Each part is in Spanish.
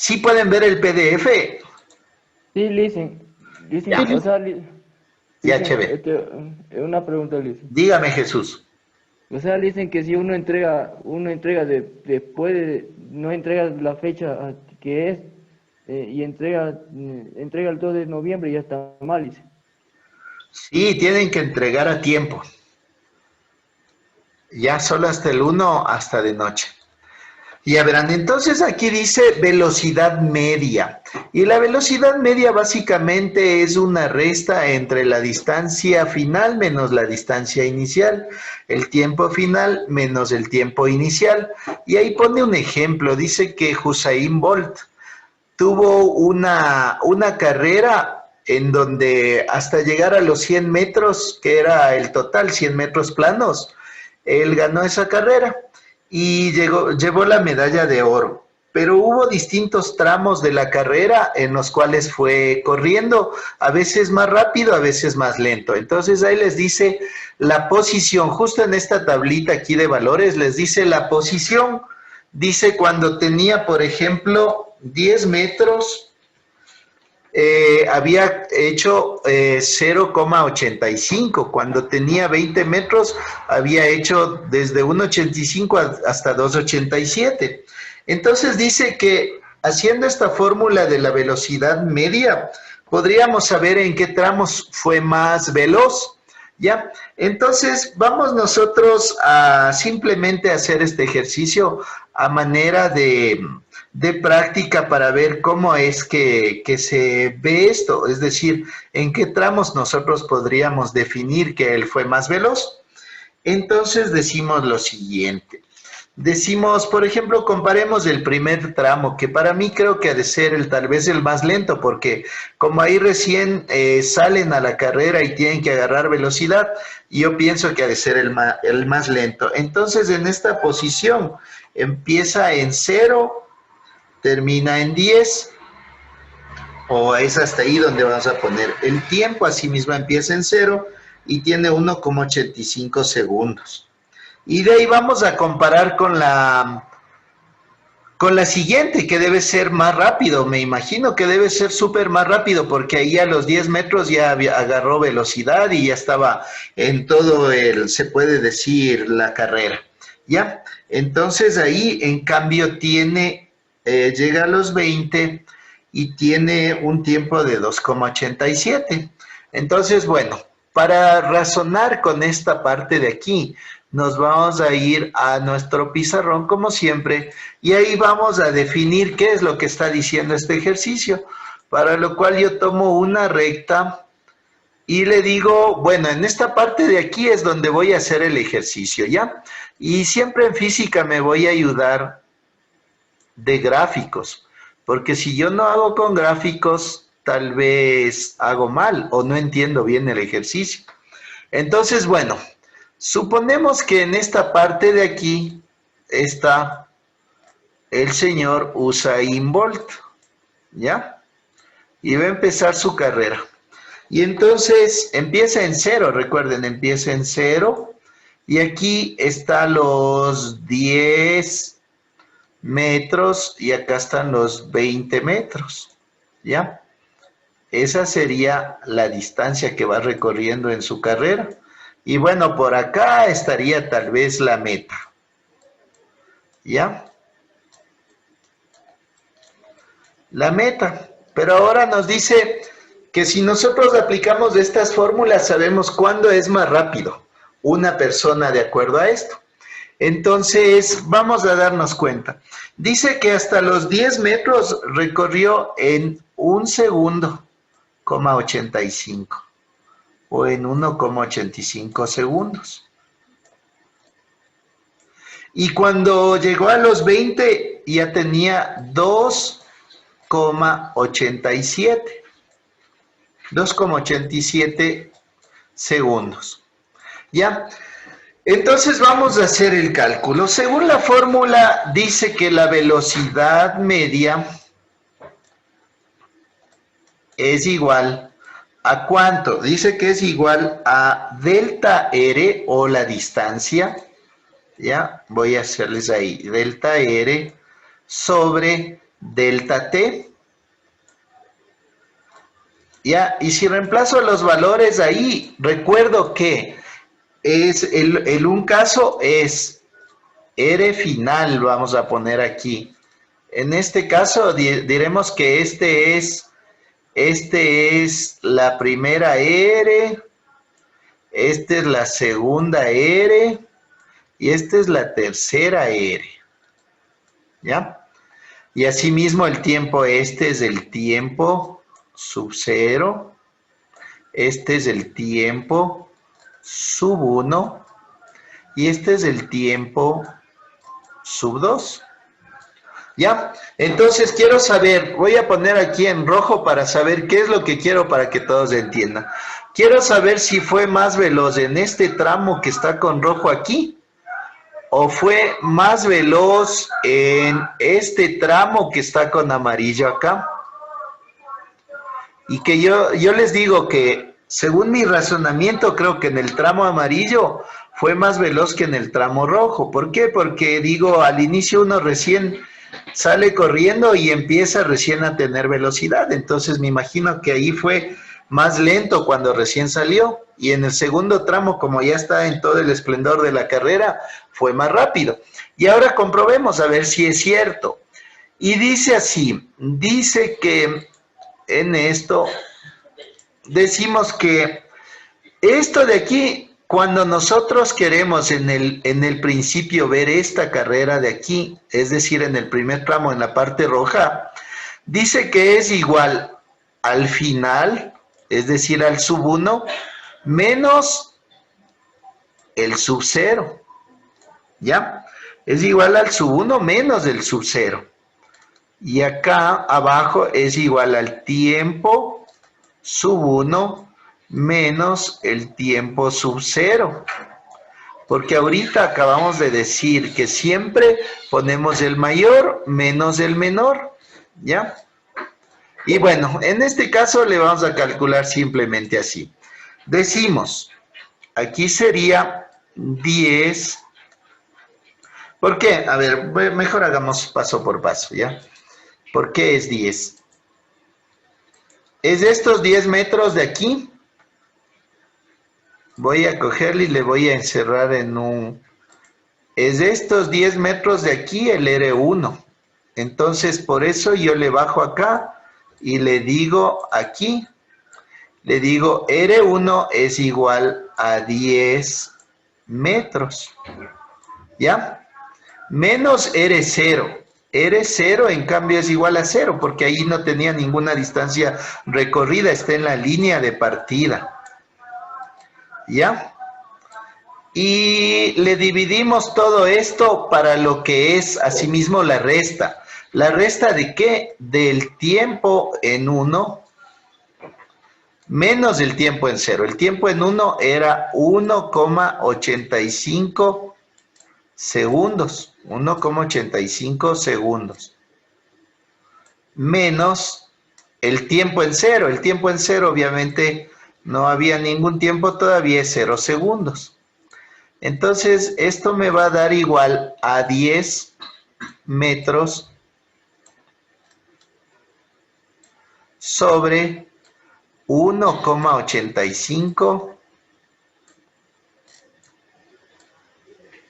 ¿Sí pueden ver el PDF? Sí, listen, Ya, o sea, ya, listen, chévere. una pregunta, listen. Dígame, Jesús. O sea, dicen que si uno entrega después de, no entrega la fecha que es, y entrega el 2 de noviembre y ya está mal, dice. Sí, tienen que entregar a tiempo. Ya solo hasta el 1, hasta de noche. Ya verán, entonces aquí dice velocidad media. Y la velocidad media básicamente es una resta entre la distancia final menos la distancia inicial, el tiempo final menos el tiempo inicial. Y ahí pone un ejemplo, dice que Usain Bolt tuvo una carrera en donde hasta llegar a los 100 metros, que era el total, 100 metros planos, él ganó esa carrera y llevó la medalla de oro. Pero hubo distintos tramos de la carrera en los cuales fue corriendo, a veces más rápido, a veces más lento. Entonces ahí les dice la posición, justo en esta tablita aquí de valores, les dice la posición. Dice cuando tenía, por ejemplo, 10 metros, había hecho 0,85. Cuando tenía 20 metros, había hecho desde 1,85 hasta 2,87. Entonces dice que haciendo esta fórmula de la velocidad media, podríamos saber en qué tramos fue más veloz. ¿Ya? Entonces, vamos nosotros a simplemente hacer este ejercicio a manera de práctica para ver cómo es que se ve esto, es decir, en qué tramos nosotros podríamos definir que él fue más veloz. Entonces decimos lo siguiente. Decimos, por ejemplo, comparemos el primer tramo, que para mí creo que ha de ser tal vez el más lento, porque como ahí recién salen a la carrera y tienen que agarrar velocidad, yo pienso que ha de ser el más lento. Entonces, en esta posición empieza en 0, termina en 10, o es hasta ahí donde vamos a poner el tiempo, así mismo empieza en 0 y tiene 1,85 segundos. Y de ahí vamos a comparar con la siguiente, que debe ser más rápido. Me imagino que debe ser súper más rápido, porque ahí a los 10 metros ya agarró velocidad y ya estaba en todo se puede decir, la carrera. ¿Ya? Entonces ahí, en cambio, llega a los 20 y tiene un tiempo de 2,87. Entonces, bueno, para razonar con esta parte de aquí, nos vamos a ir a nuestro pizarrón como siempre y ahí vamos a definir qué es lo que está diciendo este ejercicio, para lo cual yo tomo una recta y le digo, bueno, en esta parte de aquí es donde voy a hacer el ejercicio, ¿ya? Y siempre en física me voy a ayudar de gráficos, porque si yo no hago con gráficos, tal vez hago mal o no entiendo bien el ejercicio. Entonces, bueno, suponemos que en esta parte de aquí está el señor Usain Bolt, ¿ya? Y va a empezar su carrera. Y entonces empieza en 0, recuerden, empieza en 0. Y aquí están los 10 metros y acá están los 20 metros, ¿ya? Esa sería la distancia que va recorriendo en su carrera. Y bueno, por acá estaría tal vez la meta, ¿ya? La meta. Pero ahora nos dice que si nosotros aplicamos estas fórmulas, sabemos cuándo es más rápido una persona de acuerdo a esto. Entonces, vamos a darnos cuenta. Dice que hasta los 10 metros recorrió en 1 segundo,85 o en 1,85 segundos. Y cuando llegó a los 20 ya tenía 2,87. 2,87 segundos. ¿Ya? Entonces vamos a hacer el cálculo. Según la fórmula, dice que la velocidad media es igual a ¿cuánto? Dice que es igual a delta R, o la distancia, ¿ya? Voy a hacerles ahí, delta R sobre delta t. Ya, y si reemplazo los valores ahí, recuerdo que es un caso es R final, vamos a poner aquí. En este caso diremos que este es la primera R, esta es la segunda R y esta es la tercera R. ¿Ya? Y asimismo el tiempo, este es el tiempo sub 0, este es el tiempo sub 1 y este es el tiempo sub 2. ¿Ya? Entonces quiero saber, voy a poner aquí en rojo para saber qué es lo que quiero para que todos entiendan. Quiero saber si fue más veloz en este tramo que está con rojo aquí o fue más veloz en este tramo que está con amarillo acá. Y que yo les digo que según mi razonamiento creo que en el tramo amarillo fue más veloz que en el tramo rojo. ¿Por qué? Porque digo, al inicio uno recién sale corriendo y empieza recién a tener velocidad. Entonces me imagino que ahí fue más lento cuando recién salió. Y en el segundo tramo, como ya está en todo el esplendor de la carrera, fue más rápido. Y ahora comprobemos a ver si es cierto. Y dice así, dice que en esto decimos que esto de aquí, cuando nosotros queremos en el principio ver esta carrera de aquí, es decir, en el primer tramo, en la parte roja, dice que es igual al final, es decir, al sub 1, menos el sub 0, ¿ya? Es igual al sub 1 menos el sub 0. Y acá abajo es igual al tiempo sub 1 menos el tiempo sub 0. Porque ahorita acabamos de decir que siempre ponemos el mayor menos el menor, ¿ya? Y bueno, en este caso le vamos a calcular simplemente así. Decimos, aquí sería 10. ¿Por qué? A ver, mejor hagamos paso por paso, ¿ya? ¿Por qué es 10? Es de estos 10 metros de aquí. Voy a cogerle y le voy a encerrar en un... Es de estos 10 metros de aquí el R1. Entonces, por eso yo le bajo acá y le digo aquí, le digo R1 es igual a 10 metros. ¿Ya? Menos R0. R0 en cambio es igual a 0 porque ahí no tenía ninguna distancia recorrida, está en la línea de partida. ¿Ya? Y le dividimos todo esto para lo que es asimismo la resta. ¿La resta de qué? Del tiempo en 1 menos el tiempo en 0. El tiempo en 1 era 1,85 segundos. 1,85 segundos. Menos el tiempo en 0. El tiempo en 0 obviamente no había ningún tiempo, todavía es 0 segundos. Entonces esto me va a dar igual a 10 metros sobre 1,85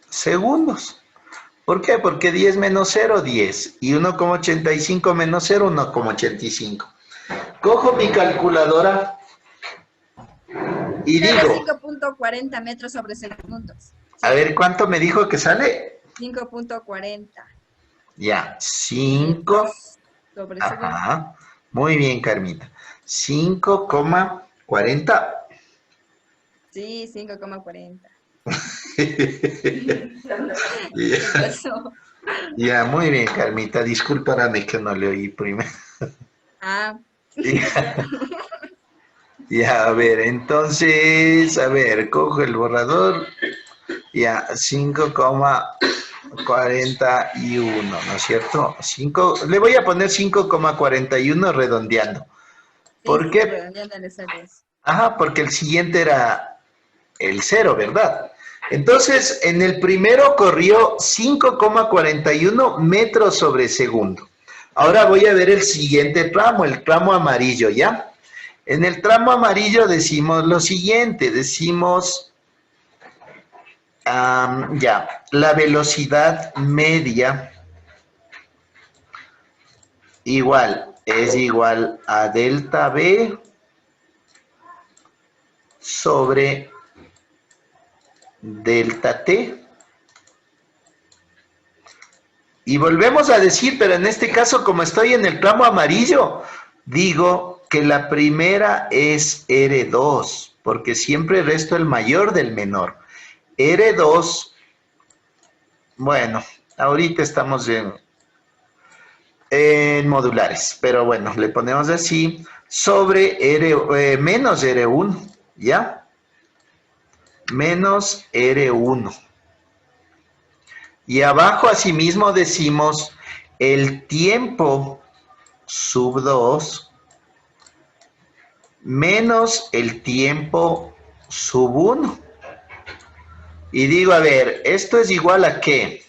segundos. ¿Por qué? Porque 10 menos 0, 10. Y 1,85 menos 0, 1,85. Cojo mi calculadora y digo... 5.40 metros sobre segundos. A ver, ¿cuánto me dijo que sale? 5.40. Ya, 5 sobre Ajá. segundo. Muy bien, Carmita. 5,40. Sí, 5,40. Ya, ¿Qué pasó? ya, muy bien, Carmita. Discúlpame que no le oí primero. Ah, Ya, ya, a ver, entonces, a ver, cojo el borrador. Ya, 5,41, ¿no es cierto? Le voy a poner 5,41 redondeando. ¿Por sí, qué? redondeando le sales. Ajá, porque el siguiente era el 0, ¿verdad? Entonces, en el primero corrió 5,41 metros sobre segundo. Ahora voy a ver el siguiente tramo, el tramo amarillo, ¿ya? En el tramo amarillo decimos lo siguiente, decimos, ya, la velocidad media es igual a delta B sobre delta T. Y volvemos a decir, pero en este caso, como estoy en el tramo amarillo, digo que la primera es R2, porque siempre resto el mayor del menor. R2, bueno, ahorita estamos en modulares, pero bueno, le ponemos así, sobre menos R1, ¿ya? Menos R1. Y abajo asimismo decimos el tiempo sub 2 menos el tiempo sub 1. Y digo, a ver, ¿esto es igual a qué?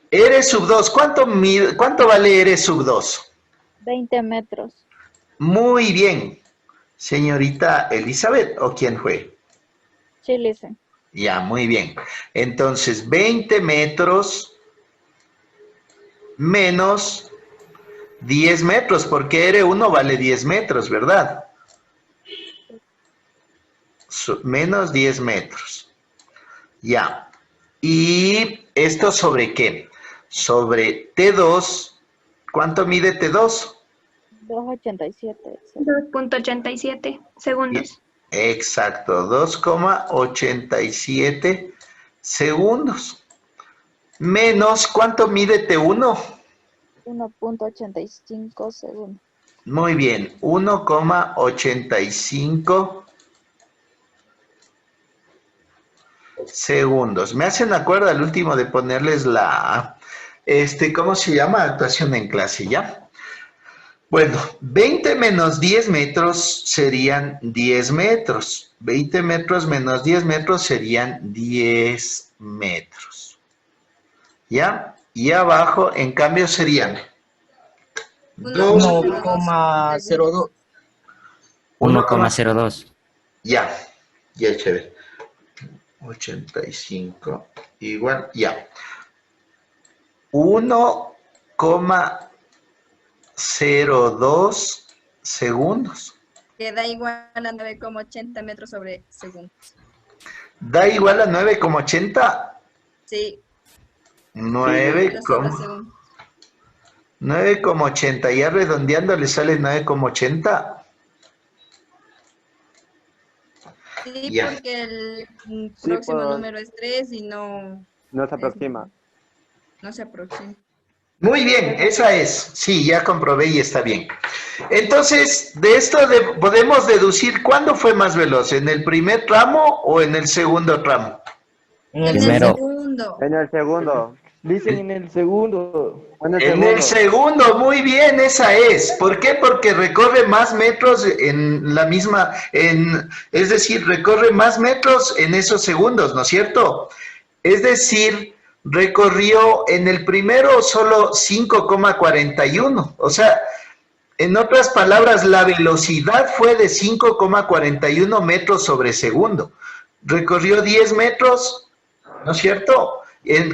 R sub 2, ¿cuánto vale R sub 2? 20 metros. Muy bien, señorita Elizabeth, ¿o quién fue? Sí, Lisa. Ya, muy bien. Entonces, 20 metros menos 10 metros, porque R1 vale 10 metros, ¿verdad? Menos 10 metros. Ya. ¿Y esto sobre qué? Sobre T2. ¿Cuánto mide T2? 2,87. 2,87 segundos. Exacto, 2,87 segundos. Menos, ¿cuánto mide T1? 1,85 segundos. Muy bien, 1,85 segundos. Me hacen acuerdo al último de ponerles la, ¿cómo se llama? Actuación en clase, ¿ya? Bueno, 20 menos 10 metros serían 10 metros. 20 metros menos 10 metros serían 10 metros. ¿Ya? Y abajo, en cambio, serían 1,02. 1,02. Ya, ya chévere. 85 igual, ya. 1,02 segundos. Que da igual a 9,80 metros sobre segundo. Da igual a 9,80. Sí. 9,80. Ya redondeando le sale 9,80. Sí, Ya. porque el próximo pues. número es 3 y no No se aproxima. se aproxima. Muy bien, esa es. Sí, ya comprobé y está bien. Entonces, de esto podemos deducir cuándo fue más veloz, ¿en el primer tramo o en el segundo tramo? En el En el primero. segundo. En el segundo. Dicen en el segundo. En el segundo, muy bien, esa es. ¿Por qué? Porque recorre más metros en la misma, es decir, recorre más metros en esos segundos, ¿no es cierto? Es decir, recorrió en el primero solo 5,41. O sea, en otras palabras, la velocidad fue de 5,41 metros sobre segundo. Recorrió 10 metros, ¿no es cierto?,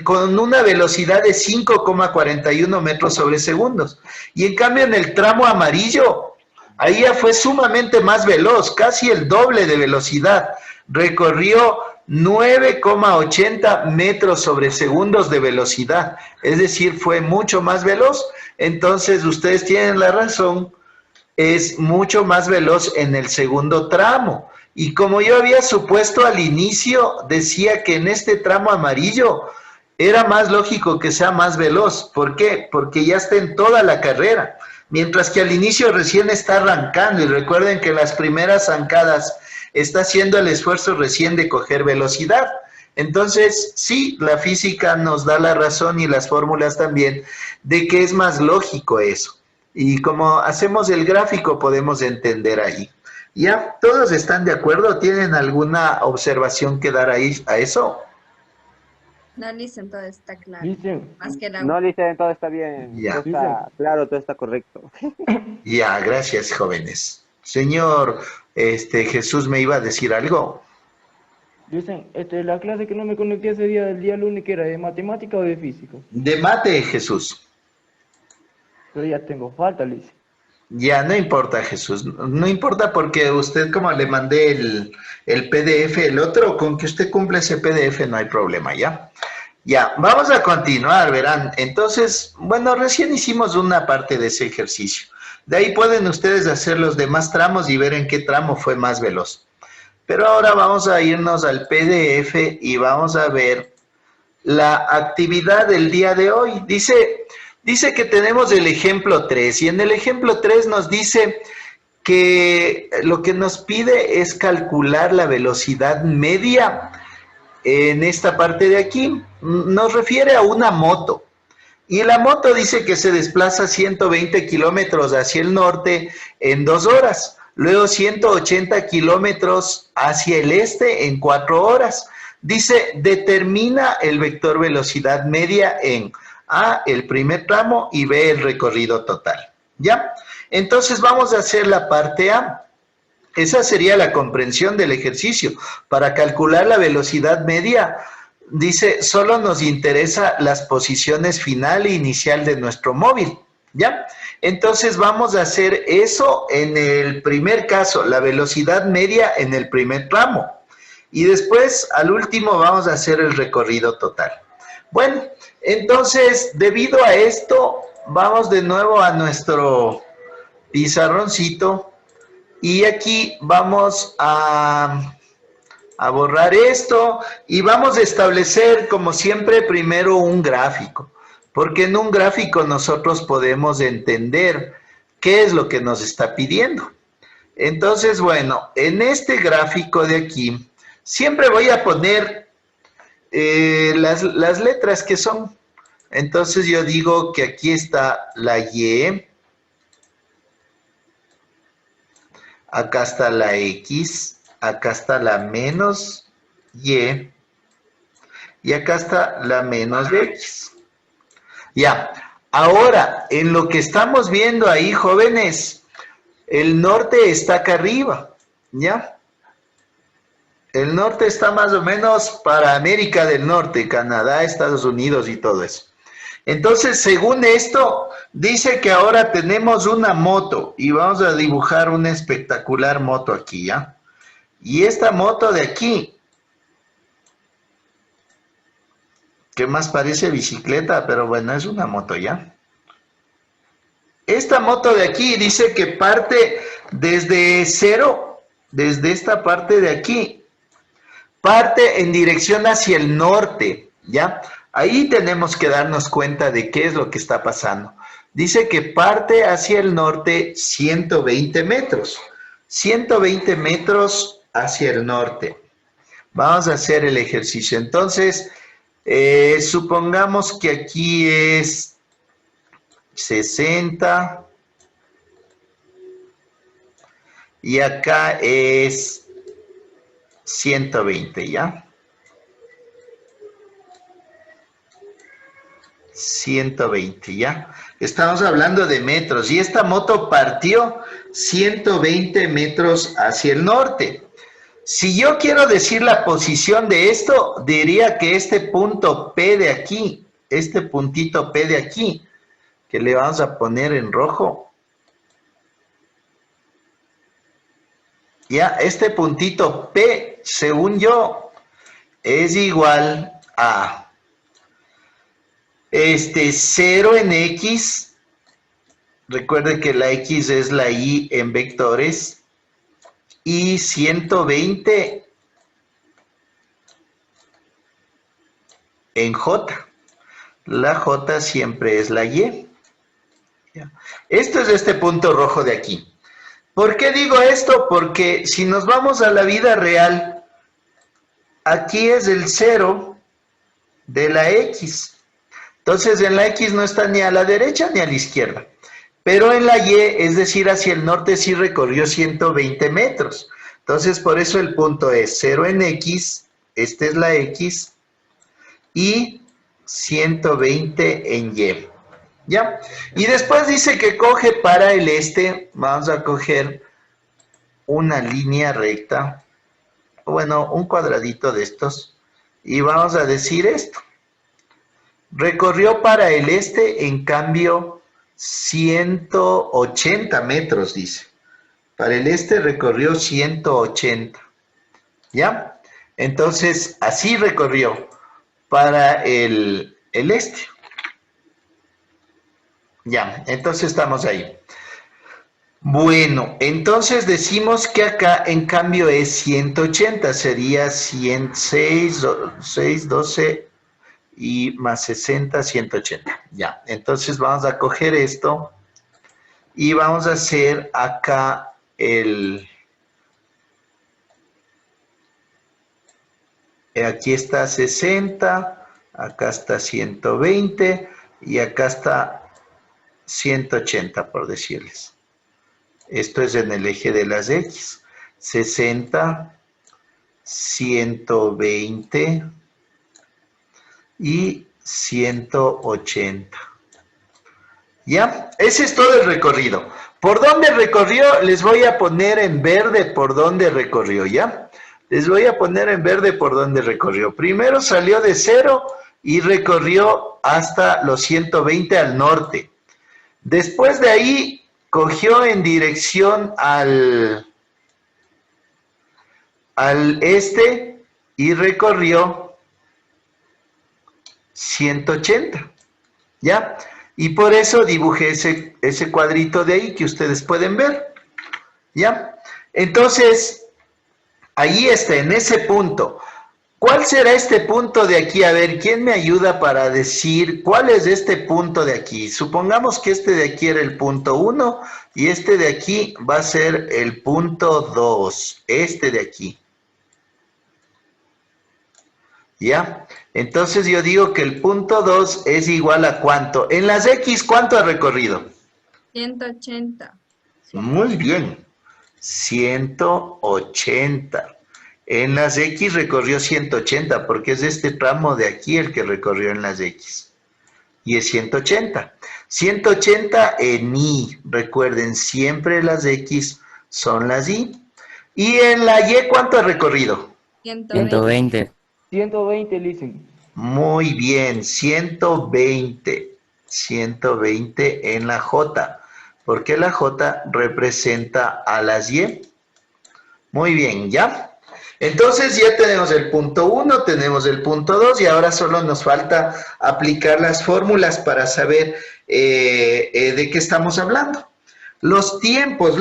con una velocidad de 5,41 metros sobre segundos. Y en cambio en el tramo amarillo, ahí ya fue sumamente más veloz, casi el doble de velocidad. Recorrió 9,80 metros sobre segundos de velocidad. Es decir, fue mucho más veloz. Entonces ustedes tienen la razón, es mucho más veloz en el segundo tramo. Y como yo había supuesto al inicio, decía que en este tramo amarillo era más lógico que sea más veloz. ¿Por qué? Porque ya está en toda la carrera. Mientras que al inicio recién está arrancando. Y recuerden que las primeras zancadas está haciendo el esfuerzo recién de coger velocidad. Entonces, sí, la física nos da la razón y las fórmulas también de que es más lógico eso. Y como hacemos el gráfico podemos entender ahí. ¿Ya? ¿Todos están de acuerdo? ¿Tienen alguna observación que dar ahí a eso? No, listen, todo está claro. Dicen, Más que la No, Licen, todo está bien. Ya. Todo está claro, todo está correcto. Ya, gracias, jóvenes. Señor, Jesús me iba a decir algo. dicen, la clase que no me conecté ese día, el día lunes, que era de matemática o de física. De mate, Jesús. Pero ya tengo falta, le dice. Ya, no importa, Jesús. No importa porque usted, como le mandé el PDF, el otro, con que usted cumpla ese PDF no hay problema, ¿ya? Ya, vamos a continuar, verán. Entonces, bueno, recién hicimos una parte de ese ejercicio. De ahí pueden ustedes hacer los demás tramos y ver en qué tramo fue más veloz. Pero ahora vamos a irnos al PDF y vamos a ver la actividad del día de hoy. Dice que tenemos el ejemplo 3 y en el ejemplo 3 nos dice que lo que nos pide es calcular la velocidad media en esta parte de aquí. Nos refiere a una moto. Y la moto dice que se desplaza 120 kilómetros hacia el norte en 2 horas. Luego 180 kilómetros hacia el este en 4 horas. Dice, determina el vector velocidad media en A, el primer tramo, y B, el recorrido total. ¿Ya? Entonces vamos a hacer la parte A. Esa sería la comprensión del ejercicio. Para calcular la velocidad media, dice, solo nos interesa las posiciones final e inicial de nuestro móvil. ¿Ya? Entonces vamos a hacer eso en el primer caso, la velocidad media en el primer tramo. Y después, al último, vamos a hacer el recorrido total. Bueno, entonces, debido a esto, vamos de nuevo a nuestro pizarroncito. Y aquí vamos a borrar esto. Y vamos a establecer, como siempre, primero un gráfico. Porque en un gráfico nosotros podemos entender qué es lo que nos está pidiendo. Entonces, bueno, en este gráfico de aquí, siempre voy a poner las letras que son. Entonces yo digo que aquí está la Y, acá está la X, acá está la menos Y, y acá está la menos X. Ya, ahora, en lo que estamos viendo ahí, jóvenes, el norte está acá arriba, ¿ya? El norte está más o menos para América del Norte, Canadá, Estados Unidos y todo eso. Entonces, según esto, dice que ahora tenemos una moto y vamos a dibujar una espectacular moto aquí, ¿ya? Y esta moto de aquí, que más parece bicicleta, pero bueno, es una moto, ¿ya? Esta moto de aquí dice que parte desde cero, desde esta parte de aquí, parte en dirección hacia el norte, ¿ya? Ahí tenemos que darnos cuenta de qué es lo que está pasando. Dice que parte hacia el norte 120 metros. 120 metros hacia el norte. Vamos a hacer el ejercicio. Entonces, supongamos que aquí es 60 y acá es 120, ¿ya? 120, ¿ya? Estamos hablando de metros y esta moto partió 120 metros hacia el norte. Si yo quiero decir la posición de esto, diría que este punto P de aquí, este puntito P de aquí, que le vamos a poner en rojo, ya, este puntito P, según yo, es igual a 0 en X, recuerde que la X es la Y en vectores, y 120 en J. La J siempre es la Y. Esto es este punto rojo de aquí. ¿Por qué digo esto? Porque si nos vamos a la vida real, aquí es el 0 de la X. Entonces en la X no está ni a la derecha ni a la izquierda. Pero en la Y, es decir, hacia el norte sí recorrió 120 metros. Entonces por eso el punto es 0 en X, esta es la X, y 120 en Y. ¿Ya? Y después dice que coge para el este, vamos a coger una línea recta, bueno, un cuadradito de estos, y vamos a decir esto. Recorrió para el este, en cambio, 180 metros, dice. Para el este recorrió 180. ¿Ya? Entonces, así recorrió para el este. Ya, entonces estamos ahí. Bueno, entonces decimos que acá en cambio es 180, sería 106, 6, 12 y más 60, 180. Ya, entonces vamos a coger esto y vamos a hacer acá aquí está 60, acá está 120 y acá está 180, por decirles. Esto es en el eje de las X. 60, 120 y 180. ¿Ya? Ese es todo el recorrido. ¿Por dónde recorrió? Les voy a poner en verde por dónde recorrió, ¿ya? Les voy a poner en verde por dónde recorrió. Primero salió de 0 y recorrió hasta los 120 al norte. Después de ahí, cogió en dirección al este y recorrió 180, ¿ya? Y por eso dibujé ese cuadrito de ahí que ustedes pueden ver, ¿ya? Entonces, ahí está, en ese punto. ¿Cuál será este punto de aquí? A ver, ¿quién me ayuda para decir cuál es este punto de aquí? Supongamos que este de aquí era el punto 1 y este de aquí va a ser el punto 2, este de aquí. ¿Ya? Entonces yo digo que el punto 2 es igual a ¿cuánto? En las X, ¿cuánto ha recorrido? 180. Muy bien, 180. En las X recorrió 180, porque es este tramo de aquí el que recorrió en las X. Y es 180. 180 en Y. Recuerden, siempre las X son las Y. Y en la Y, ¿cuánto ha recorrido? 120. 120, dicen. Muy bien, 120. 120 en la J. Porque la J representa a las Y. Muy bien, ¿ya? Entonces ya tenemos el punto 1, tenemos el punto 2 y ahora solo nos falta aplicar las fórmulas para saber de qué estamos hablando. Los tiempos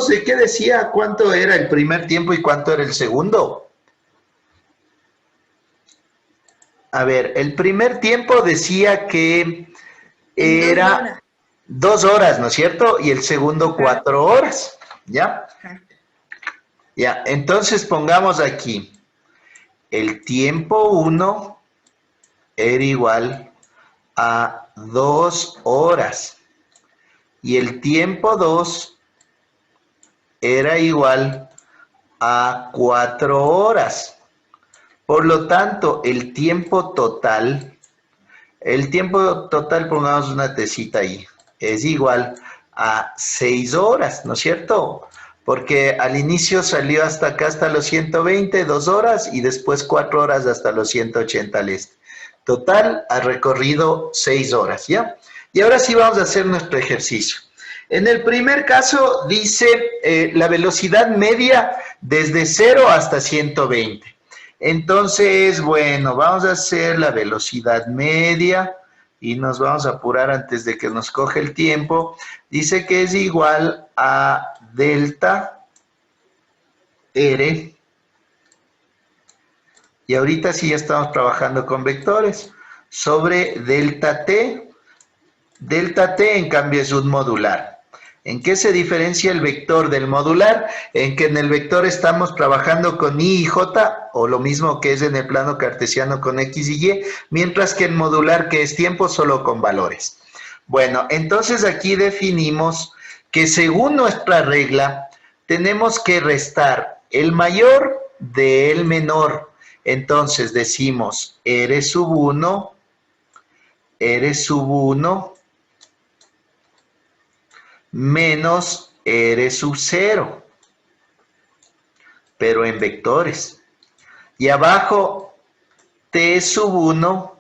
¿de qué decía? ¿Cuánto era el primer tiempo y cuánto era el segundo? A ver, el primer tiempo decía que era 2 horas, ¿no es cierto? Y el segundo 4 horas, ¿ya? Ya, entonces pongamos aquí, el tiempo 1 era igual a 2 horas y el tiempo 2 era igual a 4 horas. Por lo tanto, el tiempo total, pongamos una tecita ahí, es igual a 6 horas, ¿no es cierto? Porque al inicio salió hasta acá, hasta los 120, 2 horas, y después 4 horas hasta los 180 al este. Total, ha recorrido 6 horas, ¿ya? Y ahora sí vamos a hacer nuestro ejercicio. En el primer caso dice la velocidad media desde 0 hasta 120. Entonces, bueno, vamos a hacer la velocidad media y nos vamos a apurar antes de que nos coge el tiempo. Dice que es igual a delta R. Y ahorita sí ya estamos trabajando con vectores. Sobre delta T. Delta T, en cambio, es un modular. ¿En qué se diferencia el vector del modular? En que en el vector estamos trabajando con I y J, o lo mismo que es en el plano cartesiano con X y Y, mientras que el modular, que es tiempo, solo con valores. Bueno, entonces aquí definimos que según nuestra regla, tenemos que restar el mayor del menor. Entonces decimos R sub 1, R sub 1 menos R sub 0, pero en vectores. Y abajo T sub 1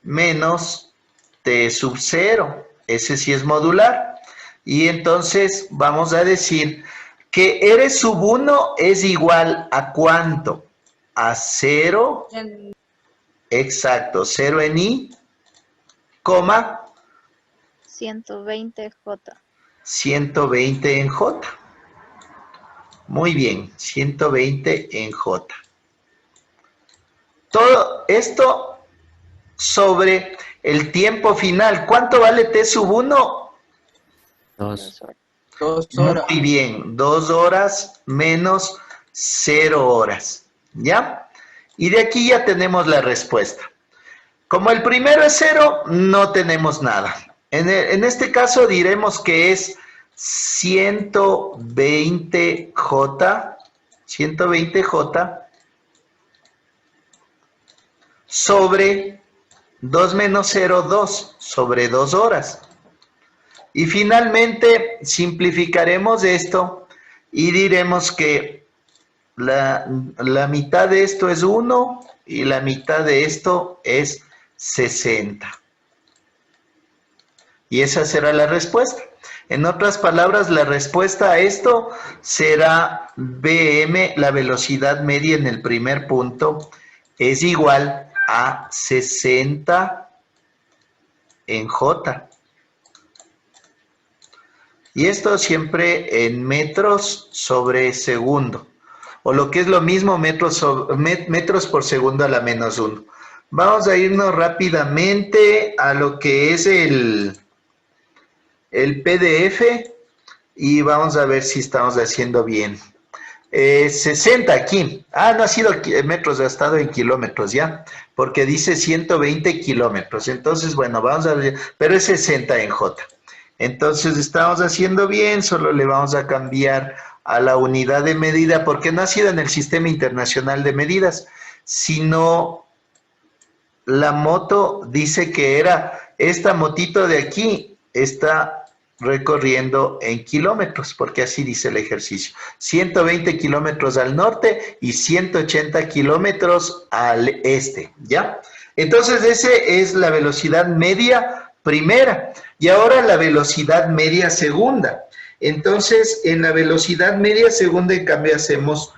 menos T sub 0. Ese sí es modular. Y entonces vamos a decir que R sub 1 es igual a ¿cuánto? A 0, exacto, 0 en I, coma, 120 J. 120 en J. Muy bien, 120 en J. Todo esto sobre el tiempo final. ¿Cuánto vale T sub 1? 2 horas. Muy bien, 2 horas menos 0 horas. ¿Ya? Y de aquí ya tenemos la respuesta. Como el primero es 0, no tenemos nada. En este caso diremos que es 120J, 120J sobre 2 menos 0, 2, sobre 2 horas. Y finalmente simplificaremos esto y diremos que la mitad de esto es 1 y la mitad de esto es 60. Y esa será la respuesta. En otras palabras, la respuesta a esto será Vm, la velocidad media en el primer punto, es igual a 60 en J. Y esto siempre en metros sobre segundo. O lo que es lo mismo, metros por segundo a la menos 1. Vamos a irnos rápidamente a lo que es el PDF y vamos a ver si estamos haciendo bien. 60 aquí. No ha sido metros, ha estado en kilómetros ya, porque dice 120 kilómetros. Entonces, bueno, vamos a ver, pero es 60 en J. Entonces, estamos haciendo bien, solo le vamos a cambiar a la unidad de medida, porque no ha sido en el Sistema Internacional de Medidas, sino la moto dice que era esta motito de aquí, está recorriendo en kilómetros, porque así dice el ejercicio. 120 kilómetros al norte y 180 kilómetros al este, ¿ya? Entonces, esa es la velocidad media primera. Y ahora la velocidad media segunda. Entonces, en la velocidad media segunda, en cambio, hacemos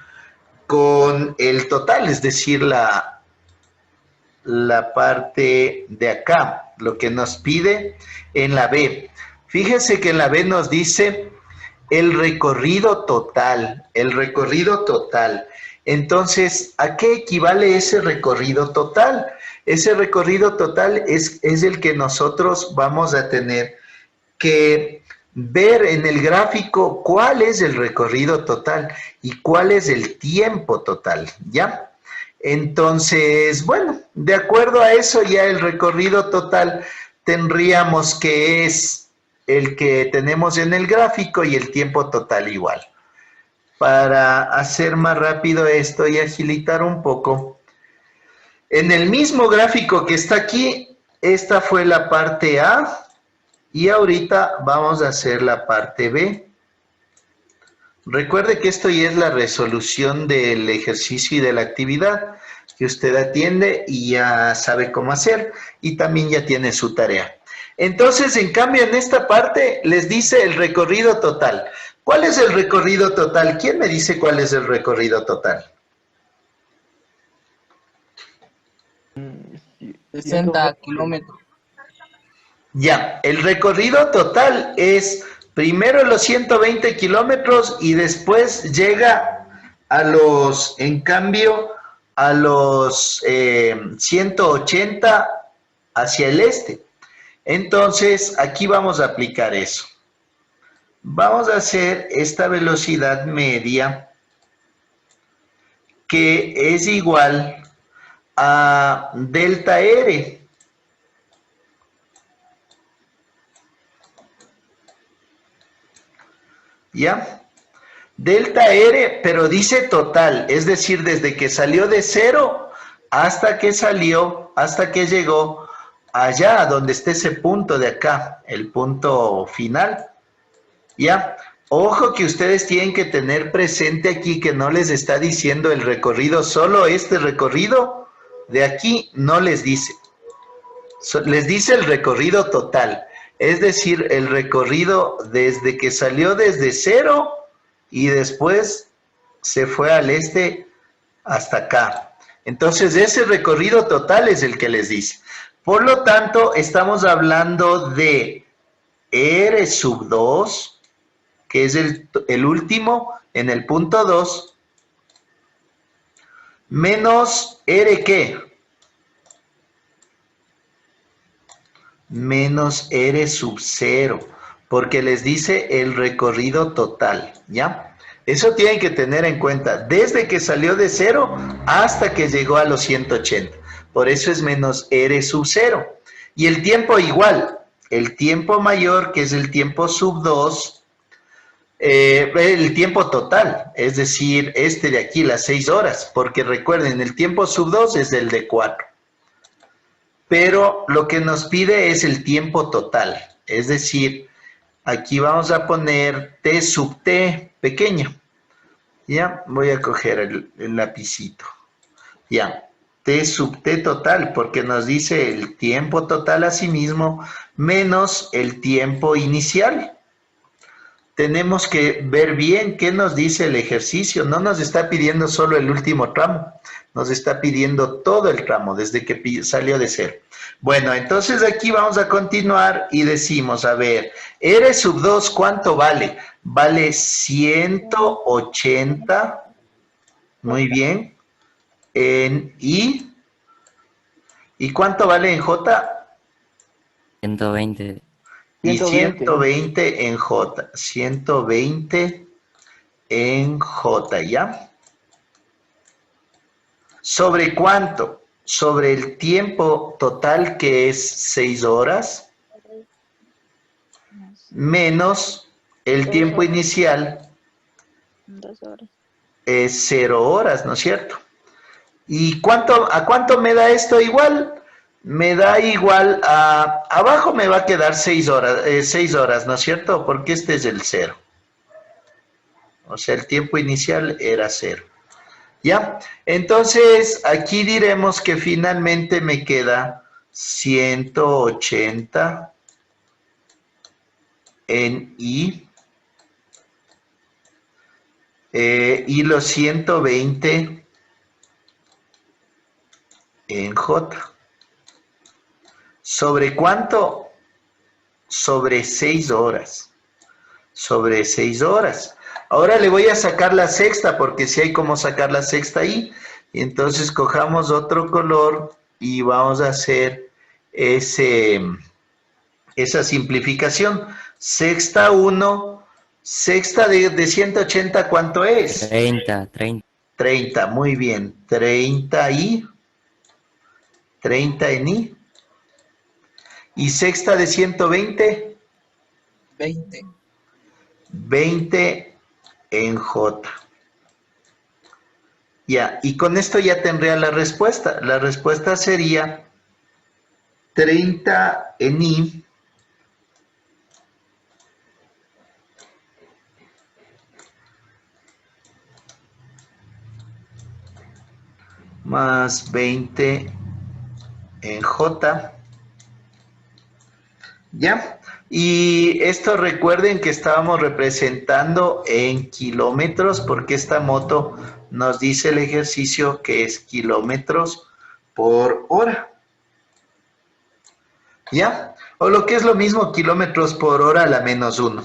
con el total, es decir, la parte de acá, lo que nos pide en la B. Fíjense que en la B nos dice el recorrido total, el recorrido total. Entonces, ¿a qué equivale ese recorrido total? Ese recorrido total es el que nosotros vamos a tener que ver en el gráfico cuál es el recorrido total y cuál es el tiempo total, ¿ya? Entonces, bueno, de acuerdo a eso ya el recorrido total tendríamos que es el que tenemos en el gráfico y el tiempo total igual. Para hacer más rápido esto y agilitar un poco, en el mismo gráfico que está aquí, esta fue la parte A y ahorita vamos a hacer la parte B. Recuerde que esto ya es la resolución del ejercicio y de la actividad que usted atiende y ya sabe cómo hacer y también ya tiene su tarea. Entonces, en cambio, en esta parte les dice el recorrido total. ¿Cuál es el recorrido total? ¿Quién me dice cuál es el recorrido total? 60 kilómetros. Ya, el recorrido total es primero los 120 kilómetros y después llega a los, en cambio, a los 180 hacia el este. Entonces, aquí vamos a aplicar eso. Vamos a hacer esta velocidad media que es igual a delta R. ¿Ya? Delta R, pero dice total, es decir, desde que salió de 0 hasta que salió, hasta que llegó allá, donde esté ese punto de acá, el punto final. ¿Ya? Ojo que ustedes tienen que tener presente aquí que no les está diciendo el recorrido, solo este recorrido de aquí no les dice. Les dice el recorrido total, es decir, el recorrido desde que salió desde 0 y después se fue al este hasta acá. Entonces ese recorrido total es el que les dice. Por lo tanto, estamos hablando de R sub 2, que es el último en el punto 2, menos R ¿qué? Menos R sub 0, porque les dice el recorrido total, ¿ya? Eso tienen que tener en cuenta, desde que salió de 0 hasta que llegó a los 180. Por eso es menos R sub 0. Y el tiempo igual, el tiempo mayor, que es el tiempo sub 2, el tiempo total, es decir, este de aquí, las 6 horas, porque recuerden, el tiempo sub 2 es el de 4. Pero lo que nos pide es el tiempo total, es decir, aquí vamos a poner T sub T pequeño. Ya, voy a coger el lapicito. Ya, T sub T total, porque nos dice el tiempo total a sí mismo menos el tiempo inicial. Tenemos que ver bien qué nos dice el ejercicio. No nos está pidiendo solo el último tramo, nos está pidiendo todo el tramo desde que salió de 0. Bueno, entonces aquí vamos a continuar y decimos, a ver, R sub 2, ¿cuánto vale? Vale 180, muy bien, en I. ¿Y cuánto vale en J? 120. Y 120 en J, 120 en J, ¿ya? ¿Sobre cuánto? Sobre el tiempo total, que es 6 horas, menos el tiempo inicial, 2 horas. es 0 horas, ¿no es cierto? ¿Y a cuánto me da esto igual? Me da igual a... Abajo me va a quedar 6 horas, ¿no es cierto? Porque este es el 0. O sea, el tiempo inicial era 0. ¿Ya? Entonces, aquí diremos que finalmente me queda 180 en I y los 120 en J. ¿Sobre cuánto? Sobre 6 horas. Sobre 6 horas. Ahora le voy a sacar la sexta, porque si hay como sacar la sexta ahí. Y entonces cojamos otro color y vamos a hacer esa simplificación. Sexta 1, sexta de 180, ¿cuánto es? 30. 30, muy bien. 30 y 30 en I. ¿Y sexta de 120? 20. 20 en J. Ya, y con esto ya tendría la respuesta. La respuesta sería 30 en I más 20 en J. ¿Ya? Y esto recuerden que estábamos representando en kilómetros, porque esta moto nos dice el ejercicio que es kilómetros por hora. ¿Ya? O lo que es lo mismo, kilómetros por hora a la menos 1.